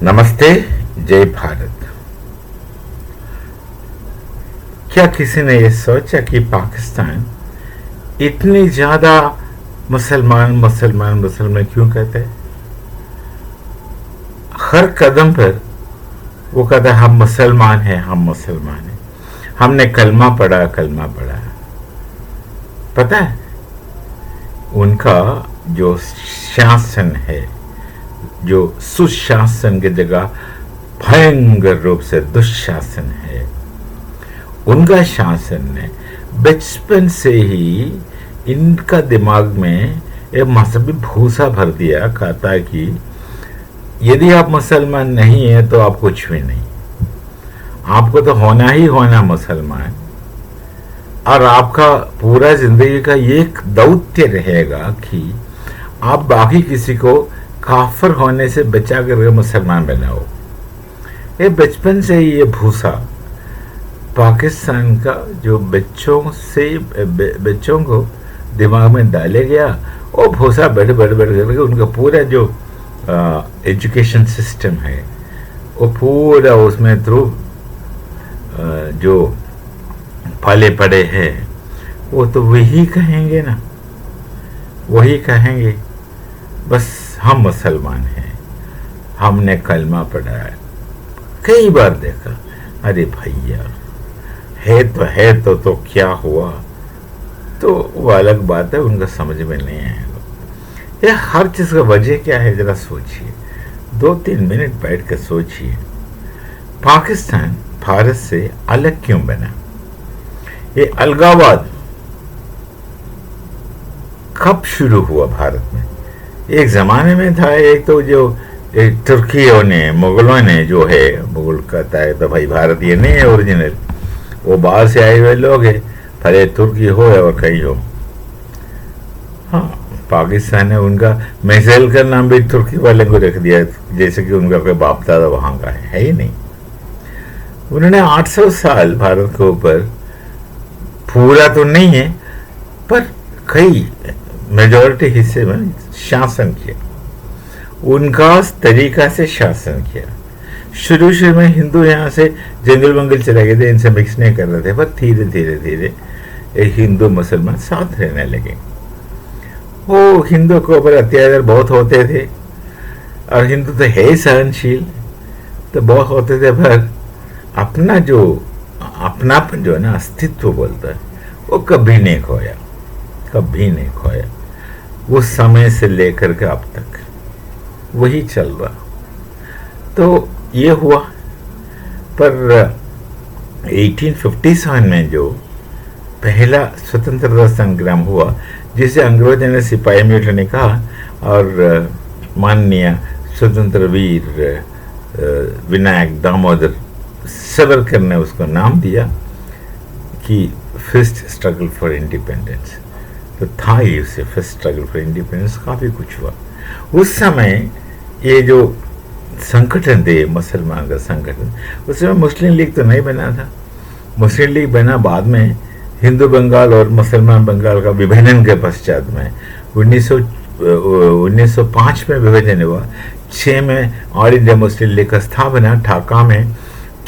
नमस्ते। जय भारत। क्या किसी ने यह सोचा कि पाकिस्तान इतनी ज्यादा मुसलमान मुसलमान मुसलमान क्यों कहते हैं? हर कदम पर वो कहता है हम मुसलमान हैं, हम मुसलमान हैं, हमने कलमा पढ़ा, कलमा पढ़ा। पता है उनका जो शासन है, जो सुशासन की जगह भयंकर रूप से दुशासन है, उनका शासन ने बचपन से ही इनका दिमाग में एक मजहबी भूसा भर दिया। कहता है कि यदि आप मुसलमान नहीं है तो आप कुछ भी नहीं, आपको तो होना ही होना मुसलमान, और आपका पूरा जिंदगी का एक दौत्य रहेगा कि आप बाकी किसी को काफिर होने से बचा कर मुसलमान बनाओ। ये बचपन से ही ये भूसा पाकिस्तान का जो बच्चों को दिमाग में डाले गया, वो भूसा बढ़ करके उनका पूरा जो एजुकेशन सिस्टम है वो पूरा उसमें थ्रू जो पले पड़े हैं वो तो वही कहेंगे ना, वही कहेंगे बस हम मुसलमान हैं, हमने कलमा पढ़ा है। कई बार देखा, अरे भैया है तो क्या हुआ, तो वो अलग बात है, उनका समझ में नहीं आएगा। ये हर चीज का वजह क्या है जरा सोचिए, 2-3 मिनट बैठ कर सोचिए। पाकिस्तान भारत से अलग क्यों बना? ये अलगाववाद कब शुरू हुआ भारत में? एक जमाने में था, एक तो जो तुर्कियों ने, मुगलों ने जो है, मुगल कहता है तो भाई भारत ये नहीं है ओरिजिनल, वो बाहर से आए हुए लोग हैं, भले तुर्की हो और कहीं हो। हाँ, पाकिस्तान ने उनका मिसाइल का नाम भी तुर्की वाले को रख दिया, जैसे कि उनका कोई बाप दादा वहां का है ही नहीं। उन्होंने 800 साल भारत के ऊपर, पूरा तो नहीं है पर कई मेजॉरिटी हिस्से में शासन किया, उनका तरीका से शासन किया। शुरू में हिंदू यहाँ से जंगल वंगल चले गए थे, इनसे मिक्स नहीं कर रहे थे, पर धीरे धीरे एक हिंदू मुसलमान साथ रहने लगे। वो हिंदू के ऊपर अत्याचार बहुत होते थे, और हिंदू तो है सहनशील, तो बहुत होते थे, पर अपना जो अपनापन जो है ना, अस्तित्व बोलता है, वो कभी नहीं खोया, कभी नहीं खोया। उस समय से लेकर के अब तक वही चल रहा। तो ये हुआ, पर 1857 में जो पहला स्वतंत्रता संग्राम हुआ, जिसे अंग्रेजों ने सिपाही म्यूटनी कहा, और माननीय स्वतंत्र वीर विनायक दामोदर सावरकर ने उसको नाम दिया कि फर्स्ट स्ट्रगल फॉर इंडिपेंडेंस। तो था ही उससे फर्स्ट स्ट्रगल फॉर इंडिपेंडेंस, काफी कुछ हुआ उस समय। ये जो संगठन थे मुसलमान का संगठन, उस समय मुस्लिम लीग तो नहीं बना था, मुस्लिम लीग बना बाद में। हिंदू बंगाल और मुसलमान बंगाल का विभाजन के पश्चात में 1905 में विभाजन हुआ। 6 में ऑल इंडिया मुस्लिम लीग का स्थापना ढाका में,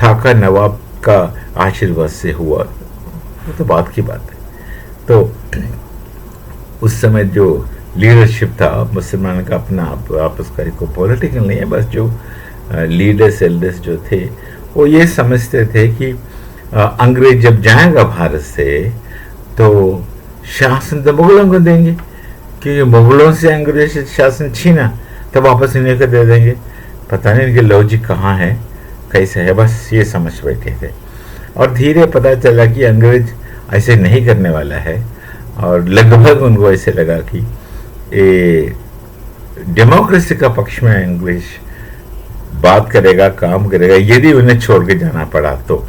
ढाका नवाब का आशीर्वाद से हुआ। वो तो बात की बात है। तो उस समय जो लीडरशिप था मुसलमान का अपना आपस का, को पॉलिटिकल नहीं है, बस जो लीडर्स एल्डर्स जो थे वो ये समझते थे कि अंग्रेज जब जाएगा भारत से तो शासन तो मुगलों को देंगे, क्योंकि मुगलों से अंग्रेज शासन छीना तो वापस इन्हें को दे देंगे। पता नहीं इनकी लॉजिक कहाँ है, कैसे है, बस ये समझ बैठे थे। और धीरे पता चला कि अंग्रेज ऐसे नहीं करने वाला है, और लगभग उनको ऐसे लगा कि डेमोक्रेसी का पक्ष में अंग्रेज बात करेगा, काम करेगा, यदि उन्हें छोड़ के जाना पड़ा तो।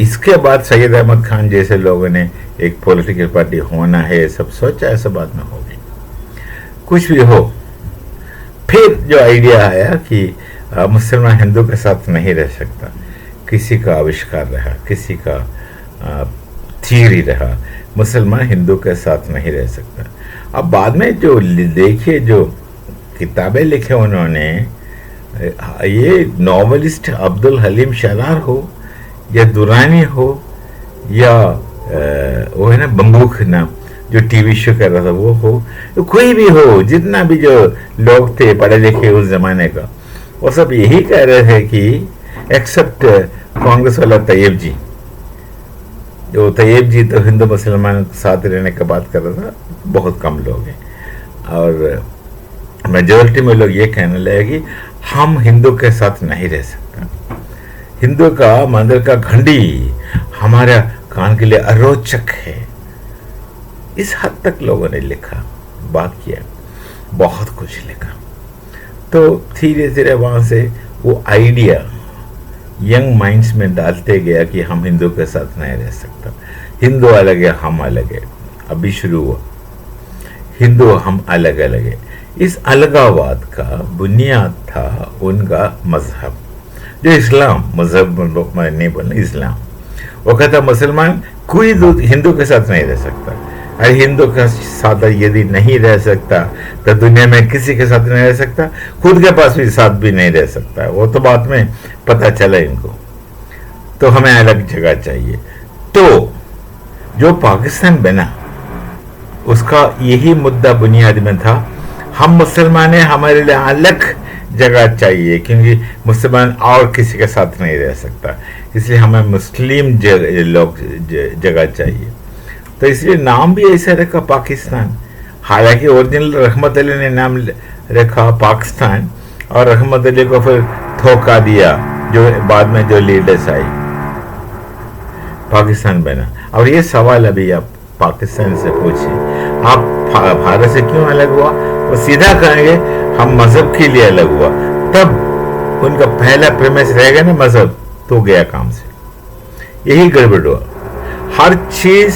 इसके बाद सैयद अहमद खान जैसे लोगों ने एक पॉलिटिकल पार्टी होना है सब सोचा, ऐसा बात में हो गई। कुछ भी हो, फिर जो आइडिया आया कि मुसलमान हिंदू के साथ नहीं रह सकता, किसी का आविष्कार रहा, किसी का थियरी रहा, मुसलमान हिंदू के साथ नहीं रह सकता। अब बाद में जो देखिए, जो किताबें लिखे उन्होंने ये नॉवेलिस्ट अब्दुल हलीम शरार हो या दुरानी हो या वो है ना बम्बूक नाम जो टीवी शो कर रहा था वो हो, तो कोई भी हो, जितना भी जो लोग थे पढ़े लिखे उस जमाने का, वो सब यही कह रहे थे कि एक्सेप्ट कांग्रेस वाला तैयब जी, जो तैयब जी तो हिंदू मुसलमान के साथ रहने का बात कर रहा था, बहुत कम लोग हैं, और मेजोरिटी में लोग ये कहने लगे कि हम हिंदू के साथ नहीं रह सकता, हिंदू का मंदिर का घंटी हमारे कान के लिए अरोचक है। इस हद तक लोगों ने लिखा, बात किया, बहुत कुछ लिखा। तो धीरे धीरे वहाँ से वो आइडिया यंग माइंड्स में डालते गया कि हम हिंदू के साथ नहीं रह सकता, हिंदू अलग है हम अलग है। अभी शुरू हुआ हिंदू हम अलग अलग है। इस अलगावाद का बुनियाद था उनका मजहब, जो इस्लाम, मजहब नहीं बोलना, इस्लाम। वो कहता मुसलमान कोई हिंदू के साथ नहीं रह सकता, अरे हिंदू के साथ यदि नहीं रह सकता तो दुनिया में किसी के साथ नहीं रह सकता, खुद के पास भी साथ भी नहीं रह सकता। वो तो बाद में पता चला इनको, तो हमें अलग जगह चाहिए। तो जो पाकिस्तान बना उसका यही मुद्दा बुनियाद में था, हम मुसलमान हैं, हमारे लिए अलग जगह चाहिए, क्योंकि मुसलमान और किसी के साथ नहीं रह सकता, इसलिए हमें मुस्लिम जगह चाहिए। तो इसलिए नाम भी ऐसा रखा पाकिस्तान। हालांकि ओरिजिनल रहमत अली ने नाम रखा पाकिस्तान, और रहमत अली को फिर धोखा दिया जो बाद में जो लीडर्स आई, पाकिस्तान बना। और ये सवाल अभी आप पाकिस्तान से पूछिए, आप भारत से क्यों अलग हुआ, वो सीधा कहेंगे हम मजहब के लिए अलग हुआ। तब उनका पहला प्रेमिस रहेगा ना मजहब, तो गया काम से। यही गड़बड़ हुआ। हर चीज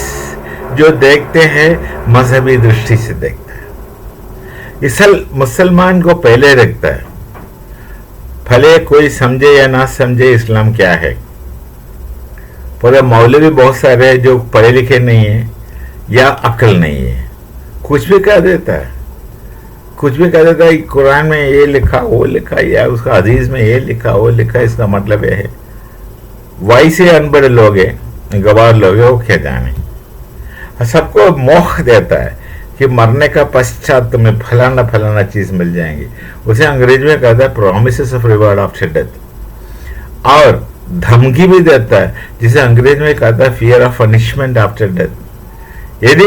जो देखते हैं मजहबी दृष्टि से देखता है, इसल मुसलमान को पहले रखता है, भले कोई समझे या ना समझे इस्लाम क्या है। पर मौलवी बहुत सारे हैं जो पढ़े लिखे नहीं है या अक्ल नहीं है, कुछ भी कह देता है, कुछ भी कह देता है। कुरान में ये लिखा वो लिखा, या उसका हदीस में ये लिखा वो लिखा, इसका मतलब ये है। वैसे अनपढ़ लोग हैं, गवार लोग हैं, वो क्या जाने। सबको मोह देता है कि मरने का पश्चात तुम्हें फलाना फलाना चीज मिल जाएंगी। उसे अंग्रेज में कहता है promises of reward after death. और धमकी भी देता है जिसे अंग्रेज में कहता है fear of punishment after death. यदि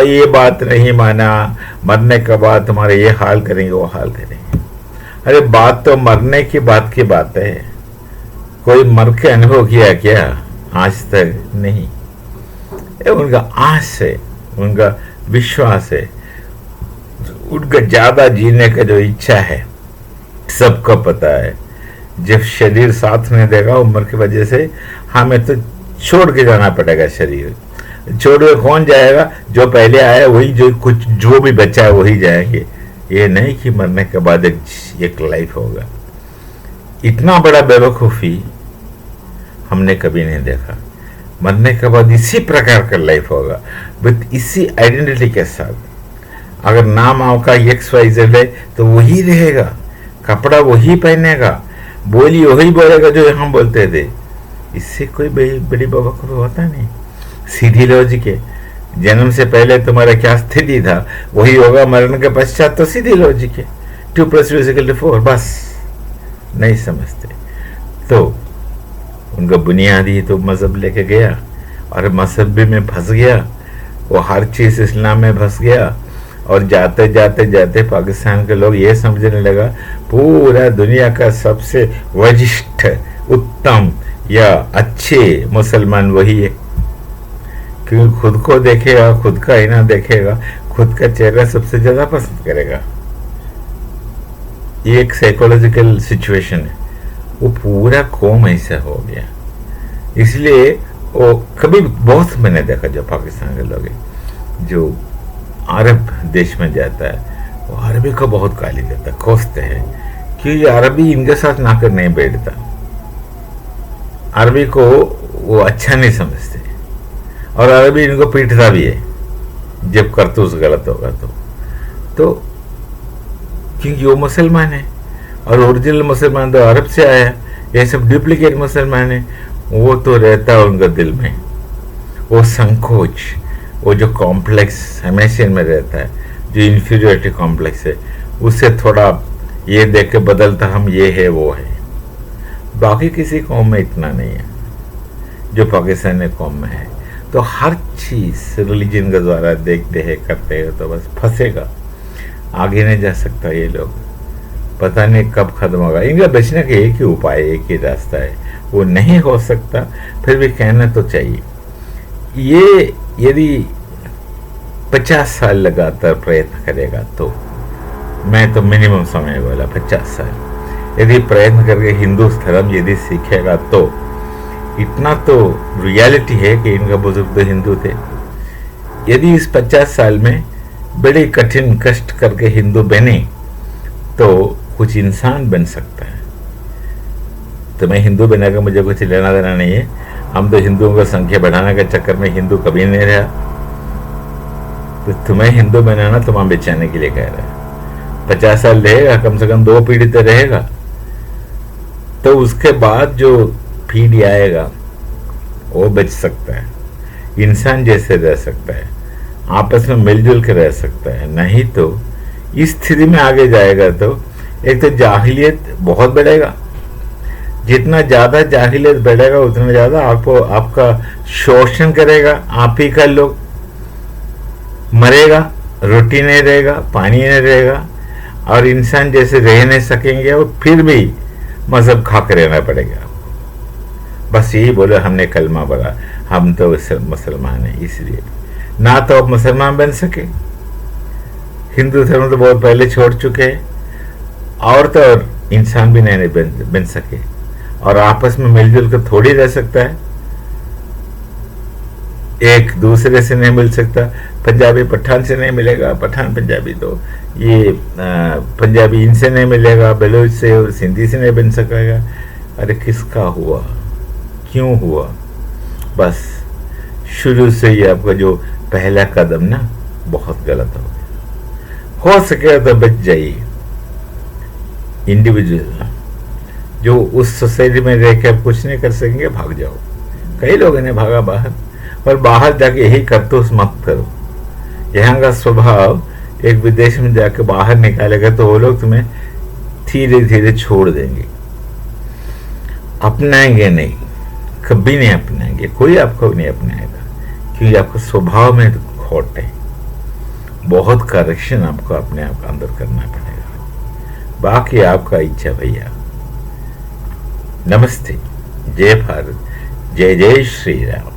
ये बात नहीं माना, मरने के बाद तुम्हारे ये हाल करेंगे वो हाल करेंगे। अरे बात तो मरने की बात है, कोई मर के अनुभव किया क्या? आज तक नहीं। उनका आस है, उनका विश्वास है, उनका ज्यादा जीने का जो इच्छा है, सबको पता है। जब शरीर साथ नहीं देगा उम्र की वजह से, हमें तो छोड़ के जाना पड़ेगा। शरीर छोड़ के कौन जाएगा? जो पहले आया वही, जो भी बचा है वही जाएंगे। ये नहीं कि मरने के बाद एक लाइफ होगा। इतना बड़ा बेवकूफ़ी हमने कभी नहीं देखा। मरने के बाद इसी प्रकार का लाइफ होगा, विथ इसी आइडेंटिटी के साथ। अगर नाम आपका XYZ है तो वही रहेगा, कपड़ा वही पहनेगा, बोली वही बोलेगा जो हम बोलते थे। इससे कोई बड़ी बेवकूफ़ी होता नहीं। सीधी लॉजिक है। जन्म से पहले तुम्हारा क्या स्थिति था वही होगा मरण के पश्चात, तो सीधी लॉजिक है। 2 + 2 = 4, बस नहीं समझते। तो उनका बुनियादी तो मजहब लेके गया, और मजहब भी में फंस गया, वो हर चीज़ इस्लाम में फंस गया। और जाते जाते जाते पाकिस्तान के लोग ये समझने लगा पूरा दुनिया का सबसे वरिष्ठ, उत्तम या अच्छे मुसलमान वही है, क्योंकि खुद को देखेगा, खुद का आईना देखेगा, खुद का चेहरा सबसे ज्यादा पसंद करेगा। ये एक साइकोलॉजिकल सिचुएशन है। वो पूरा कौम ऐसा हो गया। इसलिए वो कभी बहुत मैंने देखा जो पाकिस्तान के लोग हैं, जो अरब देश में जाता है, वो अरबी को बहुत गाली देता, कोसते हैं, क्योंकि अरबी इनके साथ नाकर नहीं बैठता। अरबी को वो अच्छा नहीं समझते, और अरबी इनको पीटता भी है जब करतूस गलत होगा तो क्योंकि वो मुसलमान है, और ओरिजिनल मुसलमान तो अरब से आया है, ये सब डुप्लीकेट मुसलमान है। वो तो रहता है उनका दिल में, वो संकोच, वो जो कॉम्प्लेक्स हमेशा में रहता है, जो इन्फीरियरिटी कॉम्प्लेक्स है, उससे थोड़ा ये देख के बदलता हम ये है वो है। बाकी किसी कौम में इतना नहीं है जो पाकिस्तानी कौम में है। तो हर चीज़ रिलीजन के द्वारा देखते हैं करते हैं तो बस फंसेगा, आगे नहीं जा सकता। ये लोग पता नहीं कब खत्म होगा। इनका बचने का एक ही उपाय, एक ही रास्ता है, वो नहीं हो सकता फिर भी कहना तो चाहिए। ये यदि 50 साल लगातार प्रयत्न करेगा तो, मैं तो मिनिमम समय बोला 50 साल, यदि प्रयत्न करके हिंदू धर्म यदि सीखेगा तो इतना तो रियलिटी है कि इनका बुजुर्ग तो हिंदू थे। यदि इस 50 साल में बड़े कठिन कष्ट करके हिंदू बने तो कुछ इंसान बन सकता है। तो मैं हिंदू बनने का मुझे कुछ लेना देना नहीं है। हम तो हिंदुओं का संख्या बढ़ाने के चक्कर में हिंदू कभी नहीं रहा। तो तुम्हें हिंदू बनाना तुम्हारा बेचाने के लिए कह रहा है। 50 साल रहेगा, कम से कम 2 पीढ़ी तो रहेगा, तो उसके बाद जो पीढ़ी आएगा वो बच सकता है, इंसान जैसे रह सकता है, आपस में मिलजुल के रह सकता है। नहीं तो इस स्थिति में आगे जाएगा तो एक तो जाहिलियत बहुत बढ़ेगा। जितना ज़्यादा जाहिलियत बढ़ेगा उतना ज़्यादा आपको आपका शोषण करेगा, आप ही का लोग मरेगा, रोटी नहीं रहेगा, पानी नहीं रहेगा, और इंसान जैसे रह नहीं सकेंगे और फिर भी मजहब खा कर रहना पड़ेगा। बस यही बोले हमने कलमा पढ़ा, हम तो मुसलमान हैं, इसलिए ना तो अब मुसलमान बन सके, हिंदू धर्म तो बहुत पहले छोड़ चुके हैं, और तो और इंसान भी नहीं बन सके, और आपस में मिलजुल कर थोड़ी रह सकता है, एक दूसरे से नहीं मिल सकता। पंजाबी पठान से नहीं मिलेगा, पठान पंजाबी, तो ये पंजाबी इनसे नहीं मिलेगा, बलूच से और सिंधी से नहीं बन सकेगा। अरे किसका हुआ, क्यों हुआ? बस शुरू से ही आपका जो पहला कदम ना बहुत गलत हो सके तो बच जाइए। इंडिविजुअल जो उस सोसाइटी में रह के आप कुछ नहीं कर सकेंगे, भाग जाओ। कई लोगों ने भागा बाहर, और बाहर जाके यही करतूत मत करो। यहाँ का स्वभाव एक विदेश में जाके बाहर निकालेगा तो वो लोग तुम्हें धीरे धीरे छोड़ देंगे, अपनाएंगे नहीं, कभी नहीं अपनाएंगे, कोई आपको नहीं अपनाएगा, क्योंकि आपका स्वभाव में खोट है। बहुत करेक्शन आपको अपने आप अंदर करना पड़ेगा, बाकी आपका इच्छा भैया। नमस्ते, जय भारत, जय जय श्री राम।